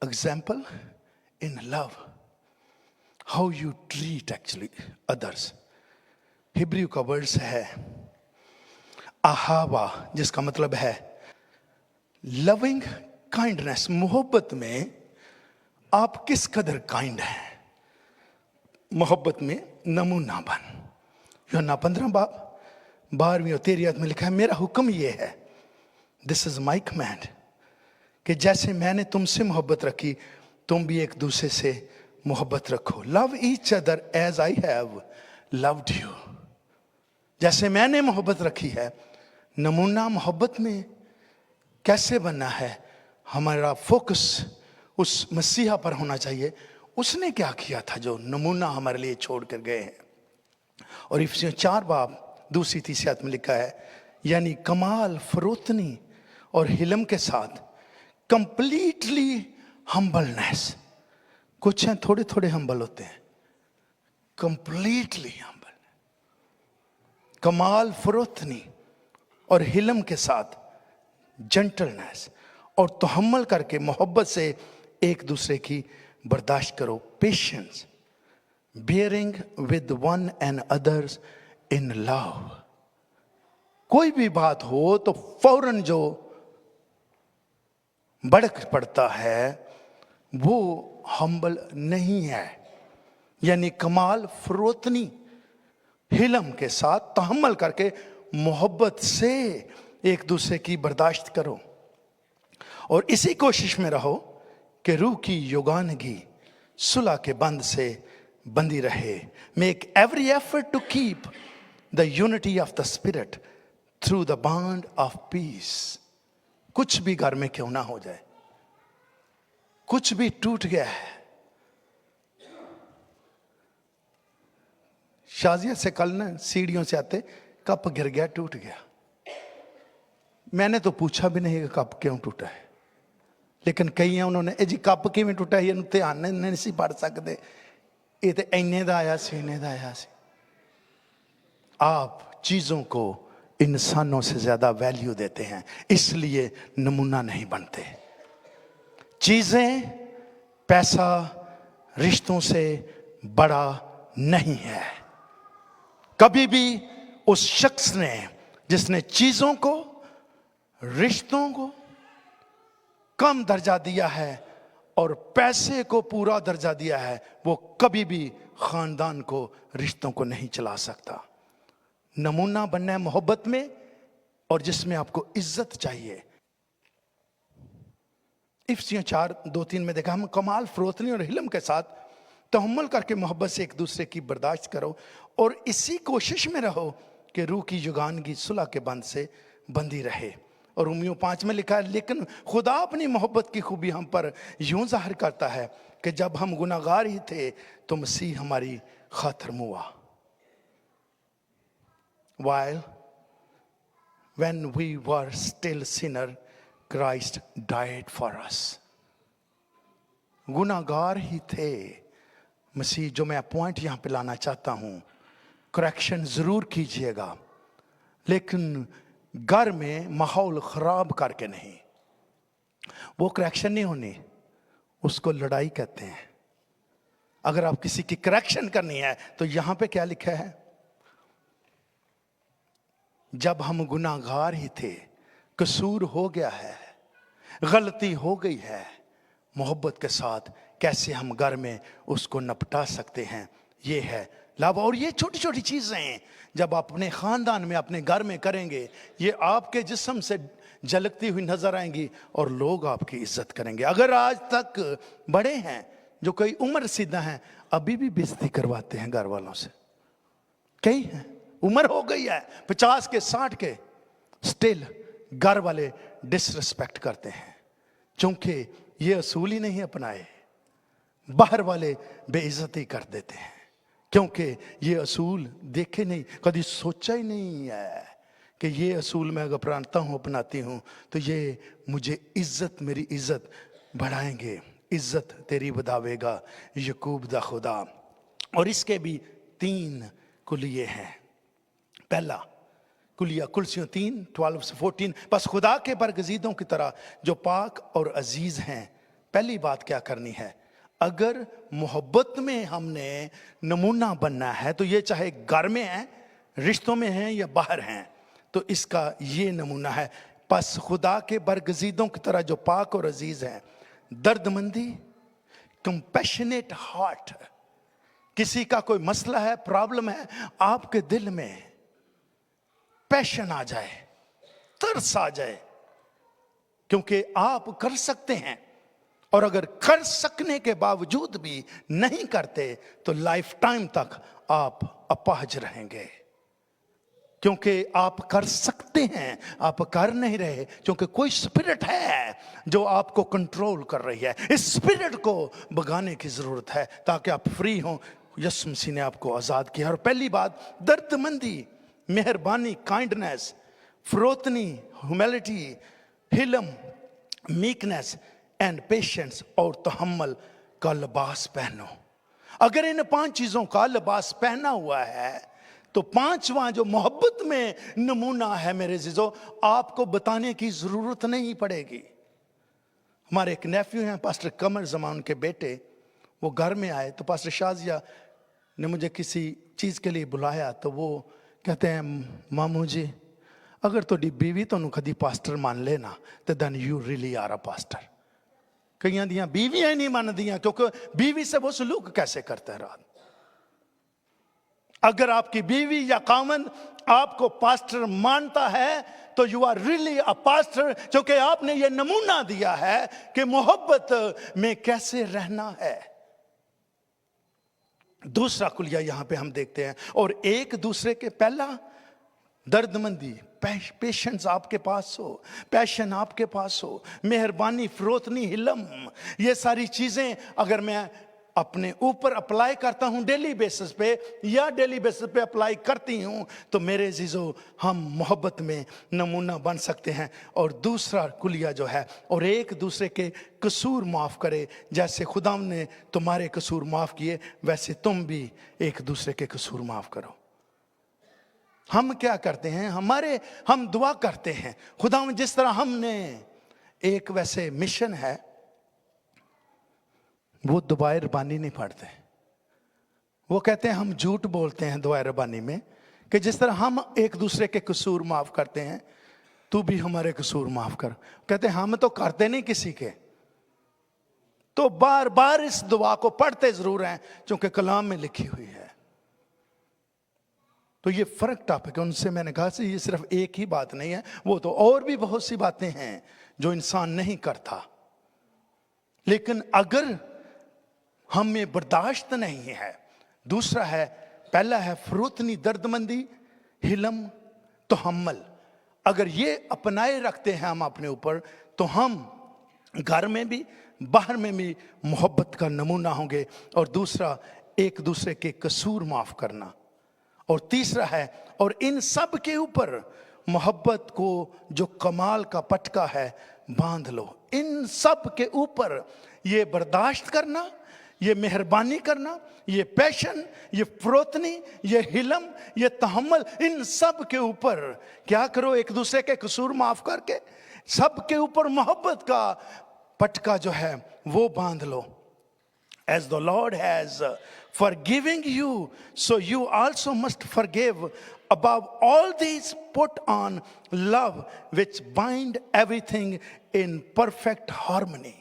example in love, how you treat actually others. Hebrew का words है आहावा, जिसका मतलब है लविंग काइंडनेस। मोहब्बत में आप किस कदर काइंड हैं, मोहब्बत में नमूना बन। यूहन्ना 15 बाब 12वीं और 13वीं आयत में लिखा है, मेरा हुक्म ये है, दिस इज माई कमांड, कि जैसे मैंने तुमसे मोहब्बत रखी तुम भी एक दूसरे से मोहब्बत रखो। Love each other as I have loved you. जैसे मैंने मोहब्बत रखी है। नमूना मोहब्बत में कैसे बनना है, हमारा फोकस उस मसीहा पर होना चाहिए। उसने क्या किया था जो नमूना हमारे लिए छोड़ कर गए हैं। और इफिसियों 4 बाब 2-3 आयत में लिखा है, यानी कमाल फरोतनी और हिलम के साथ कंप्लीटली हम्बलनेस। कुछ हैं थोड़े थोड़े हम्बल होते हैं, कंप्लीटली हम्बल। कमाल फरोतनी और हिलम के साथ जेंटलनेस, और तहम्मुल करके मोहब्बत से एक दूसरे की बर्दाश्त करो। Patience, bearing with one and others in love. कोई भी बात हो तो फौरन जो भड़क पड़ता है वो हम्बल नहीं है। यानी कमाल फरोतनी हिलम के साथ तहम्मुल करके मोहब्बत से एक दूसरे की बर्दाश्त करो, और इसी कोशिश में रहो कि रूह की योगानगी सुलह के बंध से बंधी रहे। Make every effort to keep the unity of the spirit through the bond of peace. कुछ भी घर में क्यों ना हो जाए, कुछ भी टूट गया है। शाजिया से कल ना सीढ़ियों से आते कप गिर गया, टूट गया। मैंने तो पूछा भी नहीं कि कप क्यों टूटा है, लेकिन कई हैं उन्होंने जी कप किवें टूटा है, ਇਹਨੂੰ ਧਿਆਨ ਨਹੀਂ ਸੀ ਪੜ ਸਕਦੇ, ਇਹ ਤੇ ਇੰਨੇ ਦਾ ਆਇਆ ਸੀ, ਇੰਨੇ ਦਾ ਆਇਆ ਸੀ। आप चीजों को इंसानों से ज्यादा वैल्यू देते हैं, इसलिए नमूना नहीं बनते। चीजें, पैसा रिश्तों से बड़ा नहीं है। कभी भी उस शख्स ने जिसने चीजों को, रिश्तों को कम दर्जा दिया है और पैसे को पूरा दर्जा दिया है, वो कभी भी खानदान को, रिश्तों को नहीं चला सकता। नमूना बनना है मोहब्बत में, और जिसमें आपको इज्जत चाहिए। इफिसियों 4:2-3 में देखा, हम कमाल फरोतनी और हिलम के साथ तहम्मुल करके मोहब्बत से एक दूसरे की बर्दाश्त करो, और इसी कोशिश में रहो कि रूह की जुगानगी सुलह के बंध से बंधी रहे। और रोमियो 5 में लिखा है, लेकिन खुदा अपनी मोहब्बत की खूबी हम पर यूं जाहिर करता है कि जब हम गुनाहगार ही थे तो मसीह हमारी खातिर मुआ। While when we were still sinner, Christ died for us. गुनाहगार ही थे, मसीह, जो मैं पॉइंट यहां पे लाना चाहता हूं, करेक्शन जरूर कीजिएगा, लेकिन घर में माहौल खराब करके नहीं। वो करेक्शन नहीं होनी, उसको लड़ाई कहते हैं। अगर आप किसी की करेक्शन करनी है तो यहां पे क्या लिखा है, जब हम गुनाहगार ही थे, कसूर हो गया है, गलती हो गई है, मोहब्बत के साथ कैसे हम घर में उसको निपटा सकते हैं, ये है लाभ। और ये छोटी छोटी चीजें जब आप अपने खानदान में, अपने घर में करेंगे, ये आपके जिस्म से झलकती हुई नजर आएंगी और लोग आपकी इज्जत करेंगे। अगर आज तक बड़े हैं जो कई उम्र सीधा हैं, अभी भी बेइज्जती करवाते हैं घर वालों से, कई हैं उम्र हो गई है 50 के 60 के, स्टिल घर वाले डिसरिस्पेक्ट करते हैं, क्योंकि ये असूल ही नहीं अपनाए। बाहर वाले बेइज्जती कर देते हैं क्योंकि ये असूल देखे नहीं, कभी सोचा ही नहीं है कि ये असूल मैं अगर अपनाता हूँ, अपनाती हूँ तो ये मुझे इज्जत, मेरी इज्जत बढ़ाएंगे। इज्जत तेरी बदावेगा यकूब दा खुदा। और इसके भी 3 कुलिये हैं। पहला कुलिया कुलसियों 3:12-14, बस खुदा के बरगजीदों की तरह जो पाक और अजीज हैं पहली बात क्या करनी है, अगर मोहब्बत में हमने नमूना बनना है, तो ये चाहे घर में है, रिश्तों में है या बाहर हैं, तो इसका ये नमूना है। बस खुदा के बरगजीदों की तरह जो पाक और अजीज हैं, दर्दमंदी, कंपैशनेट हार्ट, किसी का कोई मसला है, प्रॉब्लम है, आपके दिल में पैशन आ जाए, तरस आ जाए, क्योंकि आप कर सकते हैं। और अगर कर सकने के बावजूद भी नहीं करते तो लाइफ टाइम तक आप अपाहज रहेंगे, क्योंकि आप कर सकते हैं, आप कर नहीं रहे, क्योंकि कोई स्पिरिट है जो आपको कंट्रोल कर रही है। इस स्पिरिट को भगाने की जरूरत है ताकि आप फ्री हों। यीशु मसीह ने आपको आजाद किया। और पहली बात, दर्दमंदी, मेहरबानी, काइंडनेस, फरोतनी, ह्यूमिलिटी, हिलम, मीकनेस एंड पेशेंस, और तहम्मुल का लिबास पहनो। अगर इन 5 चीजों का लिबास पहना हुआ है तो 5वां जो मोहब्बत में नमूना है, मेरे अजीजों, आपको बताने की जरूरत नहीं पड़ेगी। हमारे एक नेफ्यू हैं, पास्टर कमर जमान के बेटे, वो घर में आए तो पास्टर शाजिया ने मुझे किसी चीज के लिए बुलाया, तो वो कहते हैं, मामू जी, अगर थोड़ी बीवी तो कदी पास्टर मान लेना तो then you really are a pastor. कईयां दियां बीवियां नहीं मानदियां, क्योंकि बीवी से वो सलूक कैसे करता है रात। अगर आपकी बीवी या कामन आपको पास्टर मानता है तो you are really a pastor, क्योंकि आपने ये नमूना दिया है कि मोहब्बत में कैसे रहना है। दूसरा कुलिया यहां पे हम देखते हैं, और एक दूसरे के, पहला दर्दमंदी, पेशेंस आपके पास हो, पैशन आपके पास हो, मेहरबानी, फरोतनी, हिलम, ये सारी चीजें अगर मैं अपने ऊपर अप्लाई करता हूं डेली बेसिस पे, या डेली बेसिस पे अप्लाई करती हूं, तो मेरे अजीजों हम मोहब्बत में नमूना बन सकते हैं। और दूसरा कुलिया जो है, और एक दूसरे के कसूर माफ करे, जैसे खुदा ने तुम्हारे कसूर माफ किए वैसे तुम भी एक दूसरे के कसूर माफ करो। हम क्या करते हैं, हम दुआ करते हैं, खुदा जिस तरह हमने एक वैसे मिशन है, वो दुआए रबानी नहीं पढ़ते। वो कहते हैं हम झूठ बोलते हैं दुआए रबानी में, कि जिस तरह हम एक दूसरे के कसूर माफ करते हैं, तू भी हमारे कसूर माफ कर। कहते हैं हम तो करते नहीं किसी के, तो बार बार इस दुआ को पढ़ते जरूर हैं, क्योंकि कलाम में लिखी हुई है। तो ये फर्क टॉपिक है। उनसे मैंने कहा ये सिर्फ एक ही बात नहीं है, वो तो और भी बहुत सी बातें हैं जो इंसान नहीं करता। लेकिन अगर हम में बर्दाश्त नहीं है, दूसरा है, पहला है फरोतनी, दर्दमंदी, हिलम, तहम्मुल, अगर ये अपनाए रखते हैं हम अपने ऊपर, तो हम घर में भी बाहर में भी मोहब्बत का नमूना होंगे। और दूसरा, एक दूसरे के कसूर माफ करना। और तीसरा है, और इन सब के ऊपर मोहब्बत को जो कमाल का पटका है बांध लो। इन सब के ऊपर ये बर्दाश्त करना, ये मेहरबानी करना, ये पैशन, ये फरोतनी, ये हिलम, ये तहम्मुल, इन सब के ऊपर क्या करो, एक दूसरे के कसूर माफ करके सब के ऊपर मोहब्बत का पटका जो है वो बांध लो। As the Lord has forgiving you, so you also must forgive. Above all these, put on love, which bind everything in perfect harmony.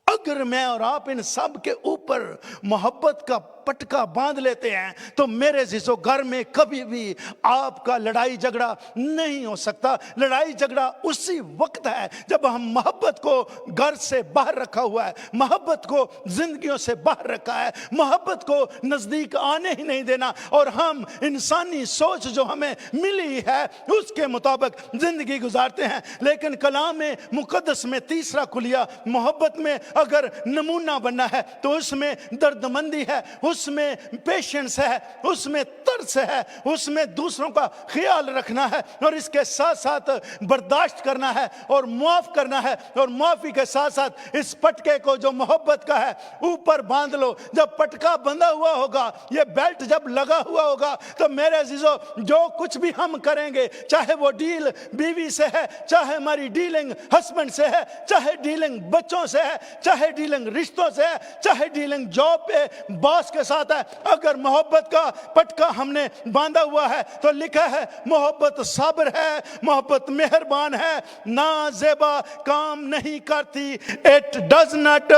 अगर मैं और आप इन सब के ऊपर मोहब्बत का पटका बांध लेते हैं, तो मेरे जिसो घर में कभी भी आपका लड़ाई झगड़ा नहीं हो सकता। लड़ाई झगड़ा उसी वक्त है जब हम मोहब्बत को घर से बाहर रखा हुआ है, मोहब्बत को जिंदगियों से बाहर रखा है, मोहब्बत को नजदीक आने ही नहीं देना, और हम इंसानी सोच जो हमें मिली है उसके मुताबिक जिंदगी गुजारते हैं। लेकिन कलाम में मुकद्दस में तीसरा खुलिया, मोहब्बत में अगर नमूना बनना है तो उसमें दर्दमंदी है, اس میں پیشنس ہے, اس میں ترس ہے, اس میں دوسروں کا خیال رکھنا ہے, اور اس کے ساتھ ساتھ برداشت کرنا ہے اور معاف کرنا ہے, اور معافی کے ساتھ ساتھ اس پٹکے کو جو محبت کا ہے اوپر باندھ لو. جب پٹکا بندھا ہوا ہوگا, یہ بیلٹ جب لگا ہوا ہوگا, تو میرے عزیزو جو کچھ بھی ہم کریں گے, چاہے وہ ڈیل بیوی سے ہے, چاہے ہماری ڈیلنگ ہسبینڈ سے ہے, چاہے ڈیلنگ بچوں سے ہے, چاہے ڈیلنگ رشتوں سے ہے, چاہے ڈیلنگ جاب پہ باس کے ساتھ ہے, اگر محبت کا پٹکا ہم نے باندھا ہوا ہے تو لکھا ہے محبت صابر ہے, محبت مہربان ہے, نازیبا کام نہیں کرتی, it does not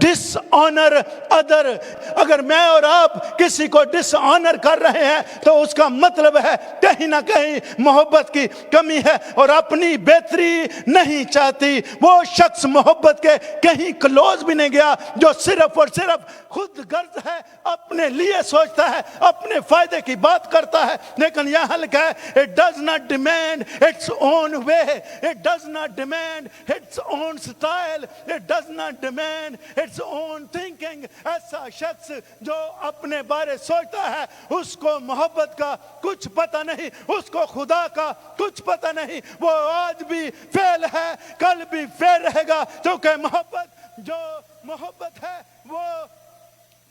dishonor other. اگر میں اور آپ کسی کو ڈس آنر کر رہے ہیں تو اس کا مطلب ہے کہیں نہ کہیں محبت کی کمی ہے اور اپنی بہتری نہیں چاہتی. وہ شخص محبت کے کہیں کلوز بھی نہیں گیا جو صرف اور صرف خود غرض ہے, اپنے لیے سوچتا ہے, اپنے فائدے کی بات کرتا ہے. لیکن یہاں لکھا ہے it does not demand its own way, it does not demand its own style, it does not demand its own thinking. ایسا شخص جو اپنے بارے سوچتا ہے اس کو محبت کا کچھ پتہ نہیں, اس کو خدا کا کچھ پتہ نہیں. وہ آج بھی فیل ہے, کل بھی فیل رہے گا, کیونکہ محبت ہے وہ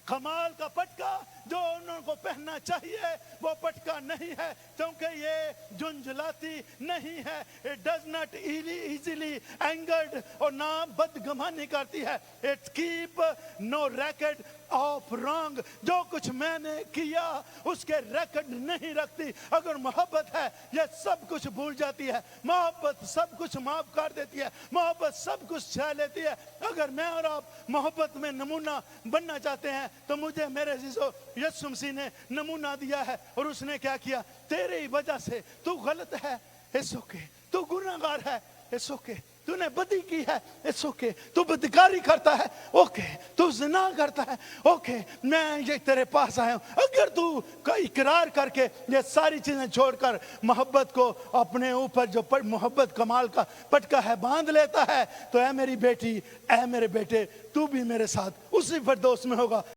کمال کا پٹکا جو انہوں کو پہننا چاہیے وہ پٹکا نہیں ہے, کیونکہ یہ جھنجھلاتی نہیں ہے. It does not easily angered, اور نہ بدگمانی کرتی ہے. It keep no record of wrong, جو کچھ میں نے کیا اس کے ریکارڈ نہیں رکھتی. اگر محبت ہے یہ سب کچھ بھول جاتی ہے, محبت سب کچھ معاف کر دیتی ہے, محبت سب کچھ سہ لیتی ہے. اگر میں اور آپ محبت میں نمونہ بننا چاہتے ہیں تو مجھے میرے عزیزو یسوع مسیح نے نمونہ دیا ہے, اور اس نے کیا کیا؟ تیرے وجہ سے تو غلط ہے, it's okay, تو گناہگار ہے, it's okay, تو نے بدی کی ہے, it's okay, تو بدکاری کرتا ہے, اوکے, تو زنا کرتا ہے, اوکے, میں یہ تیرے پاس آیا ہوں. اگر تو کا اقرار کر کے یہ ساری چیزیں چھوڑ کر محبت کو اپنے اوپر جو محبت کمال کا پٹکا ہے باندھ لیتا ہے, تو اے میری بیٹی, اے میرے بیٹے, تو بھی میرے ساتھ اسی فردوس میں ہوگا.